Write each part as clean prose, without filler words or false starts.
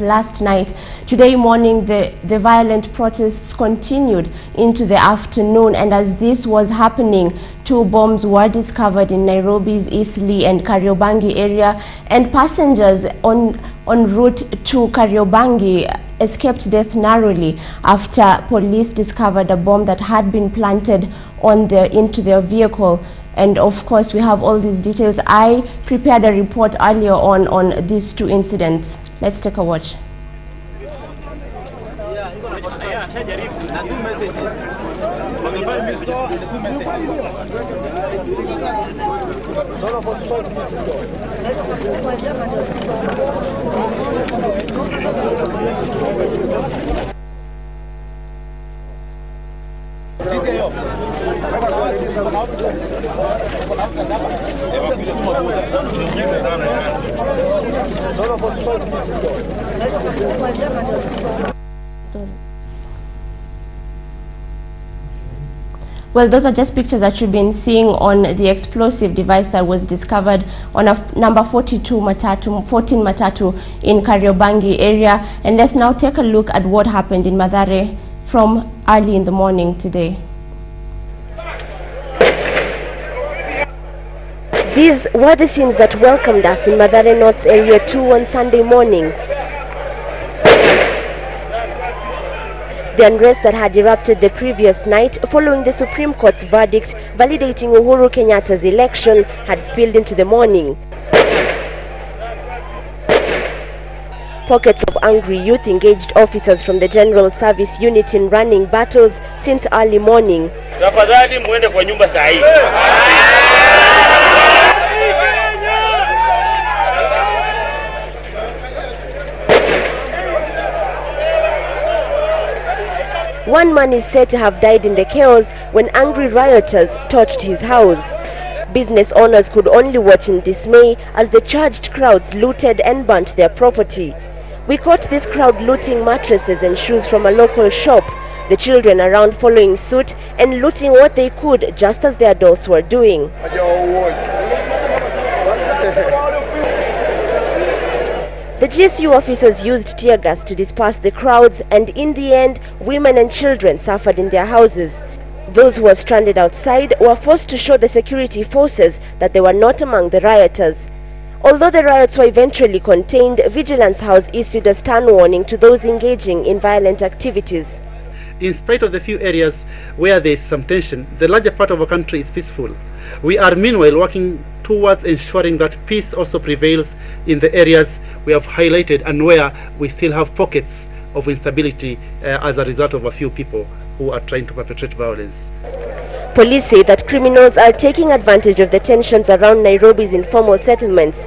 last night. Today morning, the violent protests continued into the afternoon, and as this was happening, 2 bombs were discovered in Nairobi's Eastleigh and Kariobangi area, and passengers on route to Kariobangi escaped death narrowly after police discovered a bomb that had been planted into their vehicle. And of course, we have all these details. I prepared a report earlier on these 2 incidents. Let's take a watch. Well, those are just pictures that you've been seeing on the explosive device that was discovered on a number 14 Matatu in Kariobangi area. And let's now take a look at what happened in Mathare from early in the morning today. These were the scenes that welcomed us in Mathare North Area 2 on Sunday morning. The unrest that had erupted the previous night following the Supreme Court's verdict validating Uhuru Kenyatta's election had spilled into the morning. Pockets of angry youth engaged officers from the General Service Unit in running battles since early morning. Tafadhali muende kwa nyumba saa hii. One man is said to have died in the chaos when angry rioters torched his house. Business owners could only watch in dismay as the charged crowds looted and burnt their property. We caught this crowd looting mattresses and shoes from a local shop, the children around following suit and looting what they could just as the adults were doing. The GSU officers used tear gas to disperse the crowds, and in the end, women and children suffered in their houses. Those who were stranded outside were forced to show the security forces that they were not among the rioters. Although the riots were eventually contained, Vigilance House issued a stern warning to those engaging in violent activities. In spite of the few areas where there is some tension, the larger part of our country is peaceful. We are meanwhile working towards ensuring that peace also prevails in the areas we have highlighted and where we still have pockets of instability as a result of a few people who are trying to perpetrate violence. Police say that criminals are taking advantage of the tensions around Nairobi's informal settlements.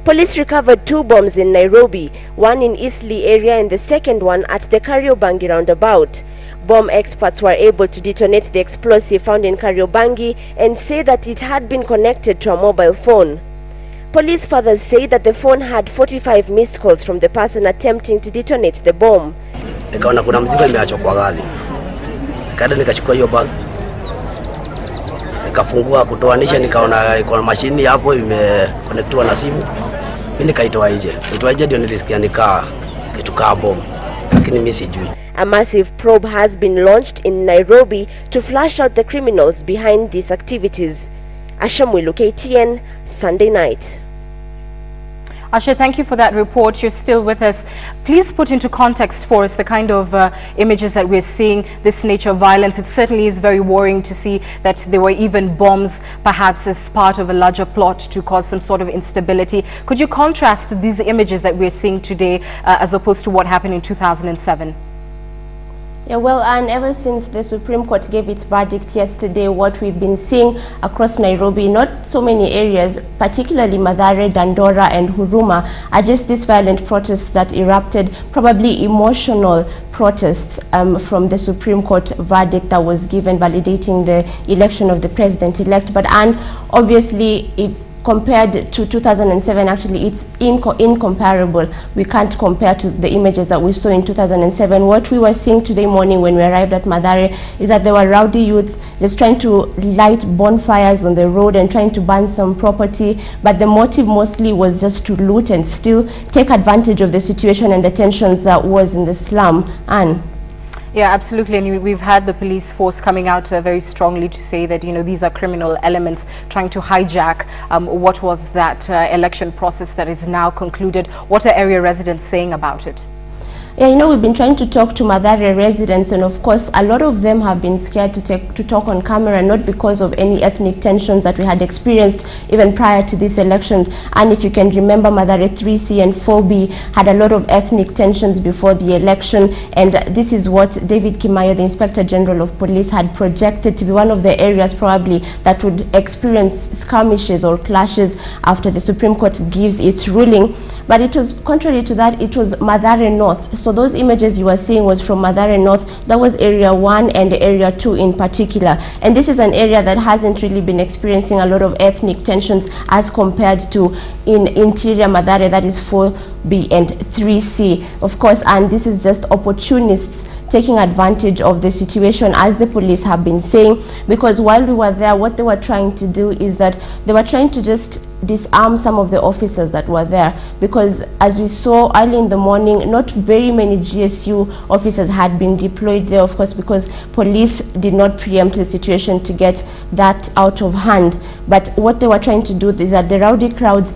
Police recovered 2 bombs in Nairobi, one in Eastleigh area and the second one at the Kariobangi roundabout. Bomb experts were able to detonate the explosive found in Kariobangi and say that it had been connected to a mobile phone. Police further say that the phone had 45 missed calls from the person attempting to detonate the bomb. Nikaona kuna mzigo imeachwa kwa gari. Kaenda nikachukua hiyo bag. Nikafungua kutoanisha, nikaona iko mashini hapo imeconnectiwa na simu. Mimi nikaitoa nje. Nitoa nje ndio nilisikia kitu kama bomb. Lakini mimi sijui. A massive probe has been launched in Nairobi to flush out the criminals behind these activities. Ashamwilu, KTN, Sunday night. Asha, thank you for that report. You're still with us. Please put into context for us the kind of images that we're seeing, this nature of violence. It certainly is very worrying to see that there were even bombs, perhaps as part of a larger plot to cause some sort of instability. Could you contrast these images that we're seeing today as opposed to what happened in 2007? Yeah, well, and ever since the Supreme Court gave its verdict yesterday, what we've been seeing across Nairobi, not so many areas, particularly Mathare, Dandora and Huruma, are just these violent protests that erupted, probably emotional protests from the Supreme Court verdict that was given validating the election of the president-elect. But and obviously compared to 2007, actually it's incomparable. We can't compare to the images that we saw in 2007. What we were seeing today morning when we arrived at Mathare is that there were rowdy youths just trying to light bonfires on the road and trying to burn some property, but the motive mostly was just to loot and still take advantage of the situation and the tensions that was in the slum. And yeah, absolutely, and we've had the police force coming out very strongly to say that, you know, these are criminal elements trying to hijack what was that election process that is now concluded. What are area residents saying about it? Yeah, you know, we've been trying to talk to Mathare residents, and of course a lot of them have been scared to talk on camera, not because of any ethnic tensions that we had experienced even prior to these elections. And if you can remember, Mathare 3C and 4B had a lot of ethnic tensions before the election, and this is what David Kimayo, the Inspector General of Police, had projected to be one of the areas probably that would experience skirmishes or clashes after the Supreme Court gives its ruling. But it was contrary to that, it was Mathare North. So those images you were seeing was from Mathare North. That was Area 1 and Area 2 in particular. And this is an area that hasn't really been experiencing a lot of ethnic tensions as compared to in interior Mathare, that is 4B and 3C. Of course, and this is just opportunists taking advantage of the situation, as the police have been saying, because while we were there, what they were trying to do is that they were trying to just disarm some of the officers that were there, because as we saw early in the morning, not very many GSU officers had been deployed there, of course, because police did not preempt the situation to get that out of hand. But what they were trying to do is that the rowdy crowds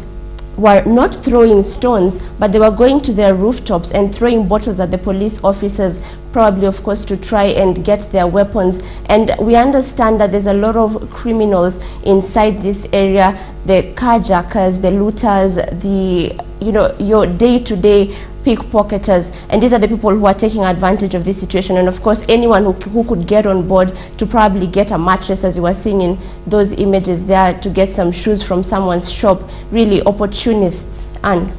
were not throwing stones, but they were going to their rooftops and throwing bottles at the police officers, probably of course to try and get their weapons. And we understand that there's a lot of criminals inside this area, the carjackers, the looters, the, you know, your day-to-day pickpocketers, and these are the people who are taking advantage of this situation. And of course anyone who could get on board to probably get a mattress, as you were seeing in those images there, to get some shoes from someone's shop, really opportunists. And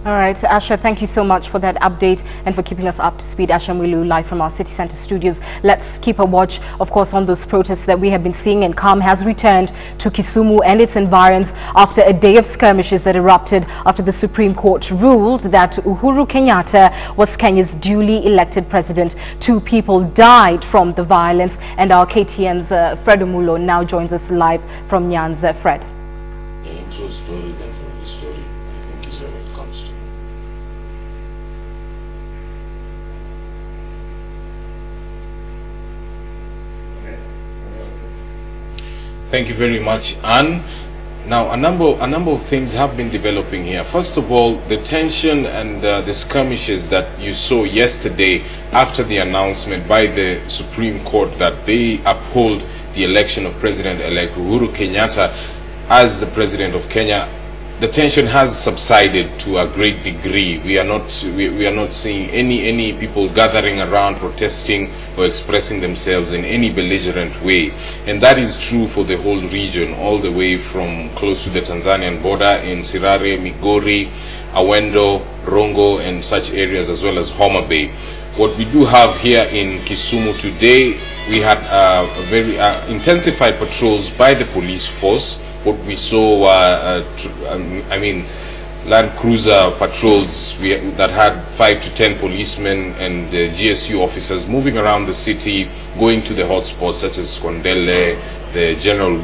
all right, Asha, thank you so much for that update and for keeping us up to speed. Asha Mwilu, live from our City Center studios. Let's keep a watch, of course, on those protests that we have been seeing, and calm has returned to Kisumu and its environs after a day of skirmishes that erupted after the Supreme Court ruled that Uhuru Kenyatta was Kenya's duly elected president. 2 people died from the violence, and our KTN's Fred Omulo now joins us live from Nyan's. Fred. True story, then from the story, I think is where it comes to. Thank you very much, Anne. Now, a number of things have been developing here. First of all, the tension and the skirmishes that you saw yesterday after the announcement by the Supreme Court that they uphold the election of President-elect Uhuru Kenyatta as the President of Kenya. The tension has subsided to a great degree. We are not seeing any people gathering around protesting or expressing themselves in any belligerent way, and that is true for the whole region, all the way from close to the Tanzanian border in Sirare, Migori, Awendo, Rongo, and such areas, as well as Homa Bay. What we do have here in Kisumu today, we had very intensified patrols by the police force. What we saw, Land Cruiser patrols that had 5 to 10 policemen and GSU officers moving around the city, going to the hotspots such as Kondele, the general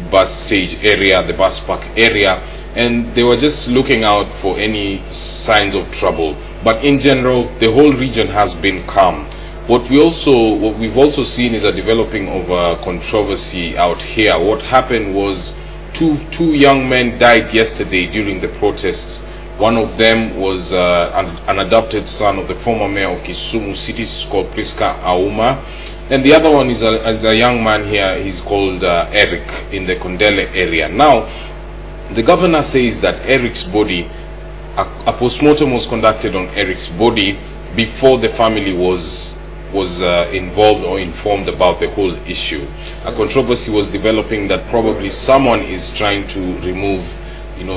bus stage area, the bus park area, and they were just looking out for any signs of trouble. But in general, the whole region has been calm. What we've also seen is a developing of a controversy out here. What happened was two young men died yesterday during the protests. One of them was an adopted son of the former mayor of Kisumu City, called Priska Auma, and the other one is a young man here. He's called Eric, in the Kondele area. Now, the governor says that Eric's body, a postmortem was conducted on Eric's body before the family was involved or informed about the whole issue. A controversy was developing that probably someone is trying to remove,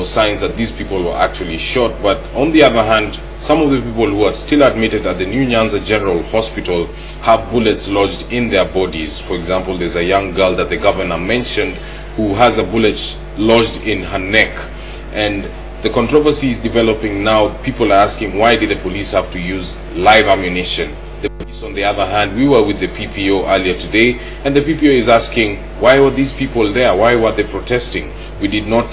signs that these people were actually shot. But on the other hand, some of the people who are still admitted at the New Nyanza General Hospital have bullets lodged in their bodies. For example, there's a young girl that the governor mentioned who has a bullet lodged in her neck. And the controversy is developing now. People are asking, why did the police have to use live ammunition? The police, on the other hand, we were with the PPO earlier today, and the PPO is asking, why were these people there? Why were they protesting? We did not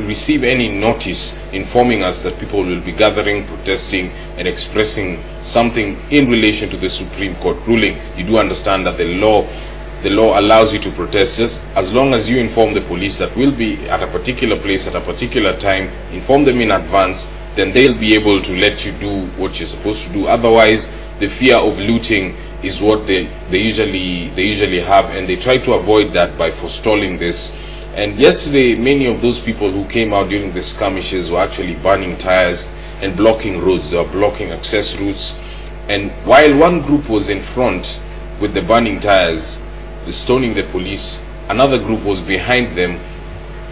receive any notice informing us that people will be gathering, protesting, and expressing something in relation to the Supreme Court ruling. You do understand that the law allows you to protest just as long as you inform the police that we'll be at a particular place at a particular time, inform them in advance, then they'll be able to let you do what you're supposed to do. Otherwise, the fear of looting is what they usually have, and they try to avoid that by forestalling this. And yesterday, many of those people who came out during the skirmishes were actually burning tires and blocking roads. They were blocking access routes. And while one group was in front with the burning tires, stoning the police, another group was behind them,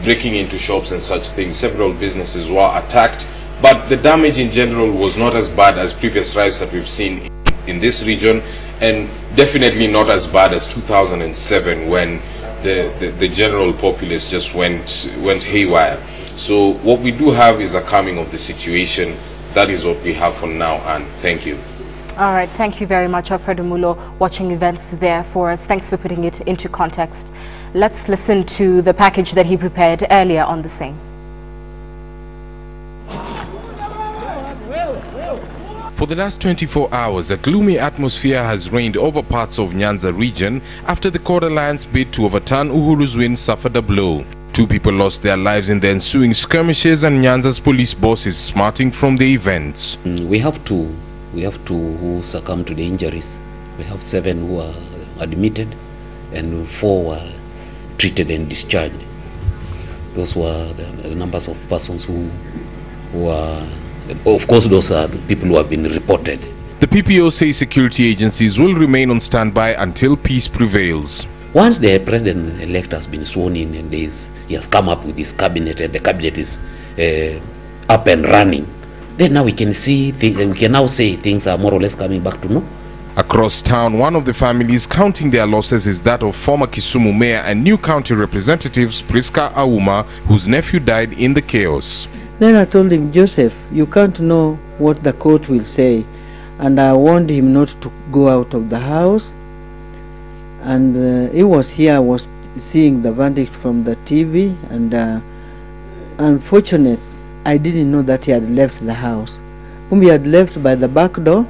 breaking into shops and such things. Several businesses were attacked, but the damage in general was not as bad as previous riots that we've seen in this region, and definitely not as bad as 2007 when the general populace just went haywire. So what we do have is a calming of the situation. That is what we have for now, and thank you. All right, thank you very much, Alfredo Mulo, watching events there for us. Thanks for putting it into context. Let's listen to the package that he prepared earlier on the same. For the last 24 hours, a gloomy atmosphere has reigned over parts of Nyanza region after the Court Alliance bid to overturn Uhuru's win suffered a blow. 2 people lost their lives in the ensuing skirmishes, and Nyanza's police boss is smarting from the events. We have two who succumbed to the injuries. We have 7 who are admitted and 4 were treated and discharged. Those were the numbers of persons who are, of course, those are the people who have been reported. The PPO says security agencies will remain on standby until peace prevails. Once the president-elect has been sworn in and he has come up with his cabinet and the cabinet is up and running, then now we can see things, and we can now say things are more or less coming back to normal. Across town, one of the families counting their losses is that of former Kisumu mayor and new county representatives Priska Auma, whose nephew died in the chaos. Then I told him, Joseph, you can't know what the court will say. And I warned him not to go out of the house. And he was here, was seeing the verdict from the TV. And unfortunately, I didn't know that he had left the house. He had left by the back door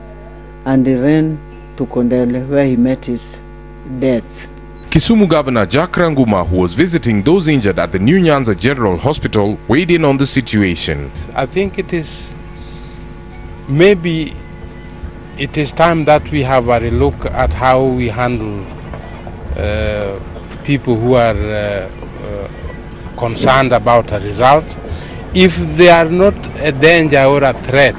and he ran to Kondele, where he met his death. Kisumu Governor Jack Ranguma, who was visiting those injured at the New Nyanza General Hospital, weighed in on the situation. I think maybe it is time that we have a look at how we handle people who are concerned about a result. If they are not a danger or a threat,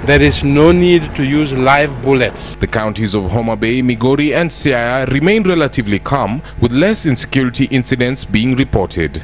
there is no need to use live bullets. The counties of Homa Bay, Migori and Siaya remain relatively calm, with less insecurity incidents being reported.